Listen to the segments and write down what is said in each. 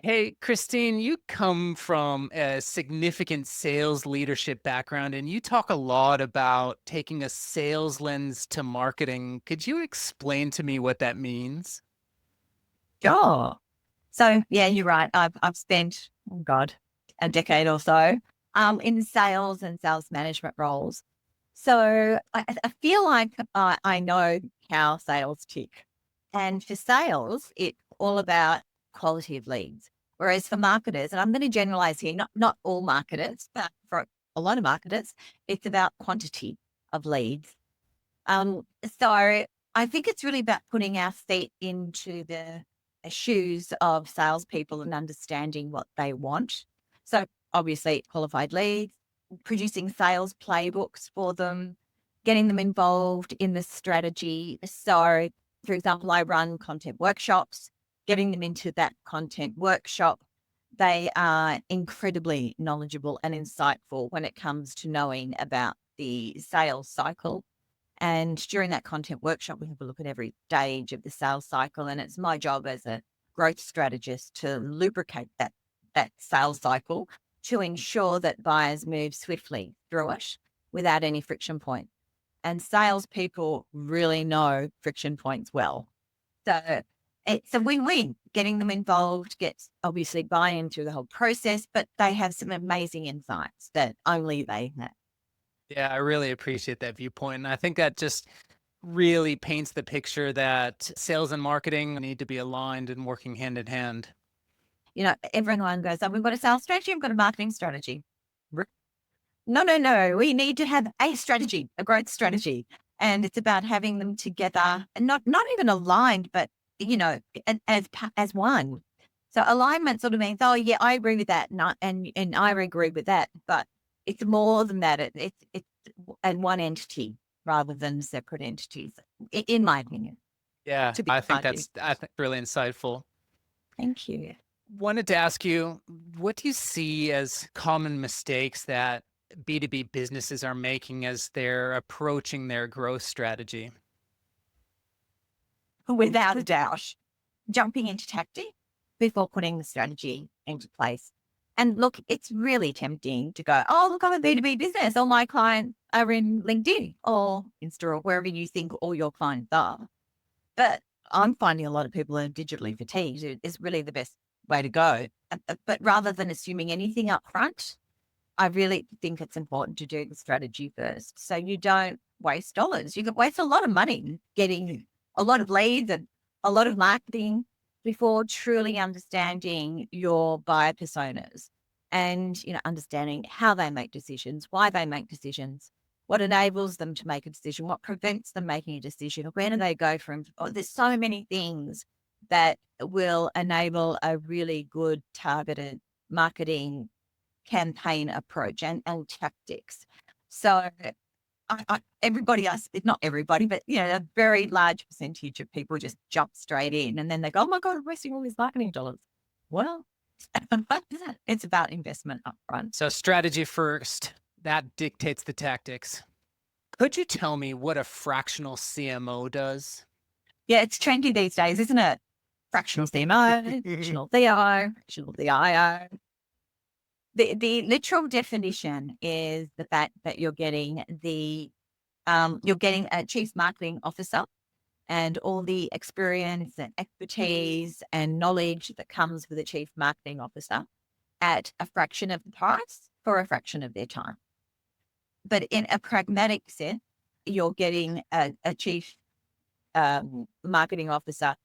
Hey, Christine, you come from a significant sales leadership background and you talk a lot about taking a sales lens to marketing. Could you explain to me what that means? Sure. So yeah, you're right. I've spent, oh God, a decade or so in sales and sales management roles. So I feel like I know how sales tick. And for sales, it's all about quality of leads. Whereas for marketers, and I'm going to generalize here, not all marketers, but for a lot of marketers, it's about quantity of leads. So I think it's really about putting our feet into the shoes of salespeople and understanding what they want. So obviously qualified leads, producing sales playbooks for them, getting them involved in the strategy. So for example, I run content workshops, getting them into that content workshop. They are incredibly knowledgeable and insightful when it comes to knowing about the sales cycle, and during that content workshop, we have a look at every stage of the sales cycle. And it's my job as a growth strategist to lubricate that sales cycle to ensure that buyers move swiftly through it without any friction point. And salespeople really know friction points well. So it's a win-win. Getting them involved gets obviously buy-in through the whole process, but they have some amazing insights that only they have. Yeah, I really appreciate that viewpoint. And I think that just really paints the picture that sales and marketing need to be aligned and working hand in hand. Everyone goes, oh, we've got a sales strategy, we've got a marketing strategy. No, no, no. We need to have a strategy, a growth strategy. And it's about having them together and not even aligned, but as one. So alignment sort of means, oh yeah, I agree with that, and I agree with that. But it's more than that. It's and one entity rather than separate entities, in my opinion. Yeah, To be I argue. think really insightful. Thank you. Wanted to ask you, what do you see as common mistakes that B2B businesses are making as they're approaching their growth strategy? Without a doubt, jumping into tactic before putting the strategy into place. And look, it's really tempting to go, oh, look, I'm a B2B business. All my clients are in LinkedIn or Insta or wherever you think all your clients are. But I'm finding a lot of people are digitally fatigued. It's really the best way to go. But rather than assuming anything up front, I really think it's important to do the strategy first. So you don't waste dollars. You could waste a lot of money getting a lot of leads and a lot of marketing before truly understanding your buyer personas and, understanding how they make decisions, why they make decisions, what enables them to make a decision, what prevents them making a decision, where do they go from, oh, there's so many things that will enable a really good targeted marketing campaign approach and tactics. So everybody else, not everybody, but a very large percentage of people just jump straight in and then they go, oh my God, I'm wasting all these marketing dollars. Well, it's about investment upfront. So strategy first, that dictates the tactics. Could you tell me what a fractional CMO does? Yeah, it's trendy these days, isn't it? Fractional CMO, fractional CIO, fractional CIO. The literal definition is the fact that you're getting a chief marketing officer and all the experience and expertise and knowledge that comes with a chief marketing officer at a fraction of the price for a fraction of their time. But in a pragmatic sense, you're getting a chief marketing officer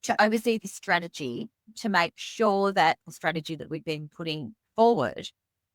to oversee the strategy to make sure that the strategy that we've been putting forward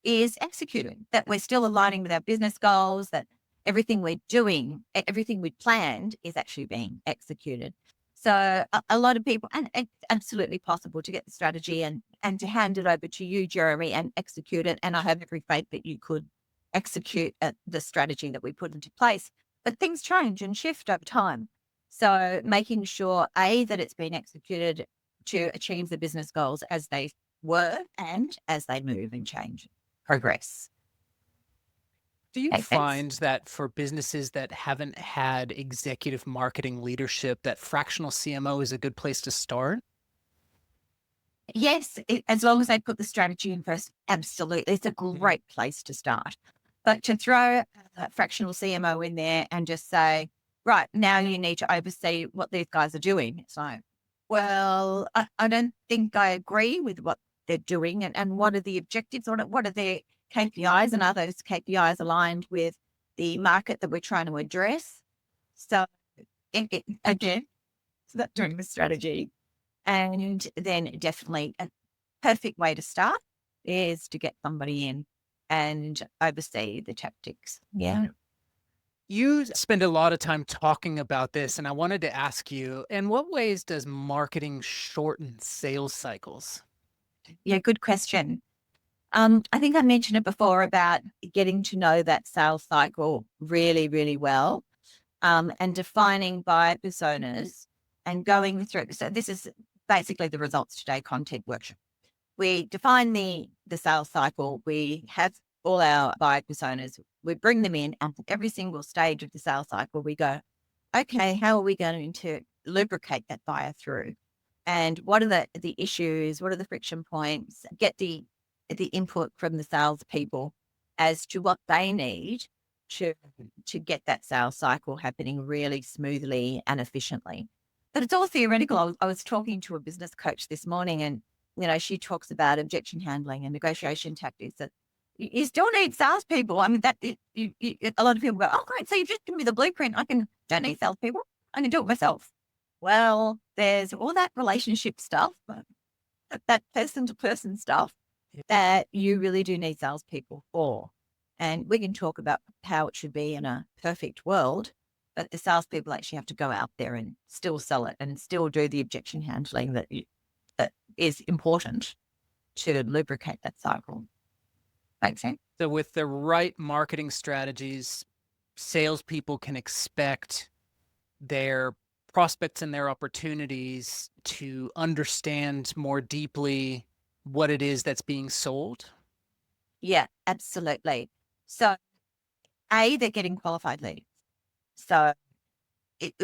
is executing, that we're still aligning with our business goals, that everything we're doing, everything we planned is actually being executed. So a lot of people, and it's absolutely possible to get the strategy and to hand it over to you, Jeremy, and execute it. And I have every faith that you could execute the strategy that we put into place. But things change and shift over time. So making sure, A, that it's been executed to achieve the business goals as they were and as they move and change, progress. Do you Make sense? find that for businesses that haven't had executive marketing leadership, that fractional CMO is a good place to start? Yes, as long as they put the strategy in first, absolutely. It's a Mhm. great place to start. But to throw a fractional CMO in there and just say, right, now you need to oversee what these guys are doing. It's like, well, I don't think I agree with what they're doing and what are the objectives on it? What are their KPIs and are those KPIs aligned with the market that we're trying to address? So again, it's not doing the strategy. And then definitely a perfect way to start is to get somebody in and oversee the tactics. Yeah. You spend a lot of time talking about this, and I wanted to ask you, in what ways does marketing shorten sales cycles? Yeah, good question. I think I mentioned it before about getting to know that sales cycle really, really well, and defining buyer personas and going through. So this is basically the results today content workshop. We define the sales cycle. We have all our buyer personas. We bring them in, and every single stage of the sales cycle, we go, okay, how are we going to lubricate that buyer through? And what are the issues? What are the friction points? Get the input from the salespeople as to what they need to to get that sales cycle happening really smoothly and efficiently. But it's all theoretical. I was talking to a business coach this morning, and she talks about objection handling and negotiation tactics. That you still need salespeople. I mean, a lot of people go, "Oh, great! So you just give me the blueprint. Don't need salespeople. I can do it myself." Well, there's all that relationship stuff, that person to person stuff that you really do need salespeople for. And we can talk about how it should be in a perfect world, but the salespeople actually have to go out there and still sell it and still do the objection handling that is important to lubricate that cycle. Make sense? So, with the right marketing strategies, salespeople can expect their prospects and their opportunities to understand more deeply what it is that's being sold. Yeah, absolutely. So, they're getting qualified leads. So,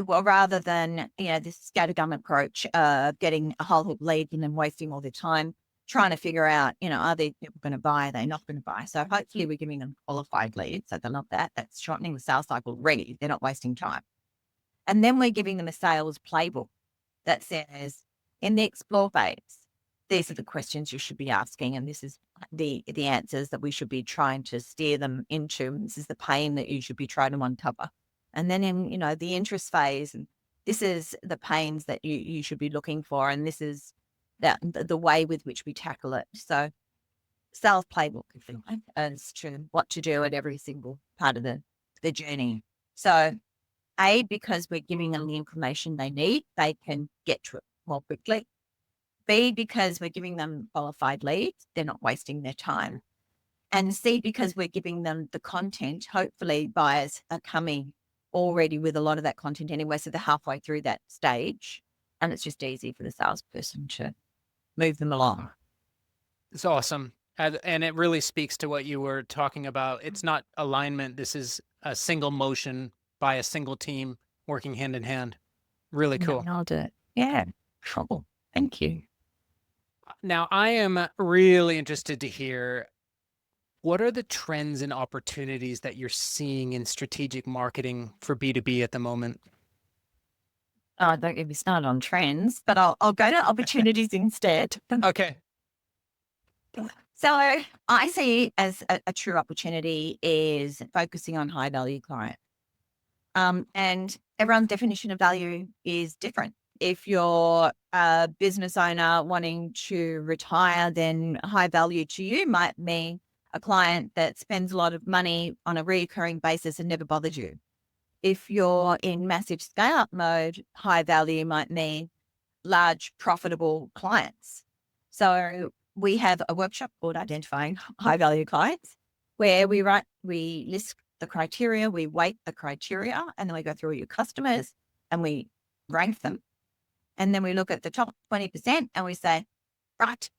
well, rather than, this scattergun approach of getting a whole heap of leads and then wasting all their time trying to figure out, are these people going to buy? Are they not going to buy? So hopefully we're giving them qualified leads. So they love that. That's shortening the sales cycle already. They're not wasting time. And then we're giving them a sales playbook that says in the explore phase, these are the questions you should be asking. And this is the answers that we should be trying to steer them into. And this is the pain that you should be trying to uncover. And then in, the interest phase, and this is the pains that you should be looking for. And this is the way with which we tackle it. So sales playbook, if you like, as to what to do at every single part of the journey. So because we're giving them the information they need, they can get to it more quickly. B, because we're giving them qualified leads, they're not wasting their time. And C, because we're giving them the content, hopefully buyers are coming already with a lot of that content anyway. So they're halfway through that stage and it's just easy for the salesperson to move them along. It's awesome. And it really speaks to what you were talking about. It's not alignment. This is a single motion by a single team working hand in hand. Really cool. Nailed it. Yeah. Cool. Thank you. Now, I am really interested to hear, what are the trends and opportunities that you're seeing in strategic marketing for B2B at the moment? Oh, don't get me started on trends, but I'll go to opportunities instead. Okay. So I see as a true opportunity is focusing on high value clients. And everyone's definition of value is different. If you're a business owner wanting to retire, then high value to you might mean a client that spends a lot of money on a recurring basis and never bothers you. If you're in massive scale up mode, high value might mean large profitable clients. So we have a workshop called Identifying High Value Clients where we list the criteria, we weight the criteria, and then we go through your customers and we rank them. And then we look at the top 20% and we say, right,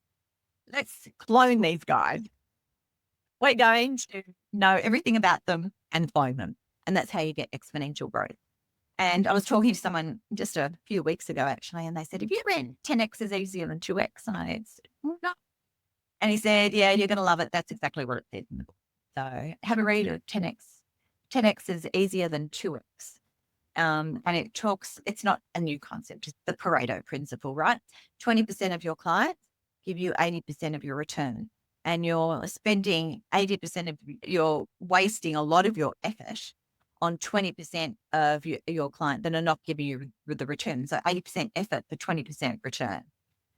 let's clone these guys. We're going to know everything about them and clone them. And that's how you get exponential growth. And I was talking to someone just a few weeks ago, actually, and they said, "Have you read 10x is easier than 2x?" And I said, "No." And he said, "Yeah, you're going to love it. That's exactly what it said in the book. So have a read of 10x. 10x is easier than 2x." And it talks, it's not a new concept, it's the Pareto principle, right? 20% of your clients give you 80% of your return. And you're spending 80% of, you're wasting a lot of your effort on 20% of your client that are not giving you the return. So 80% effort for 20% return.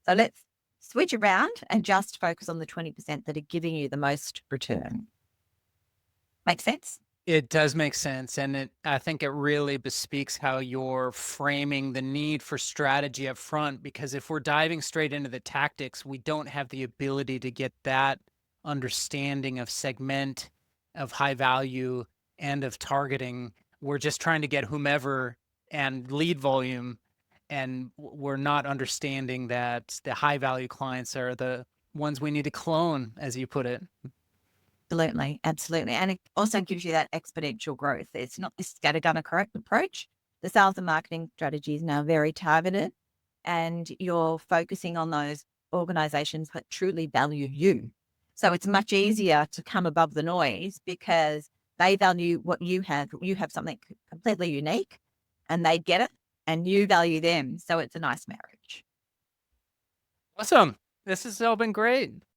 So let's switch around and just focus on the 20% that are giving you the most return. Make sense? It does make sense, and I think it really bespeaks how you're framing the need for strategy up front, because if we're diving straight into the tactics, we don't have the ability to get that understanding of segment, of high value, and of targeting. We're just trying to get whomever and lead volume, and we're not understanding that the high value clients are the ones we need to clone, as you put it. Absolutely, absolutely. And it also gives you that exponential growth. It's not this scattergun approach. The sales and marketing strategy is now very targeted, and you're focusing on those organizations that truly value you. So it's much easier to come above the noise because they value what you have. You have something completely unique and they get it and you value them. So it's a nice marriage. Awesome. This has all been great.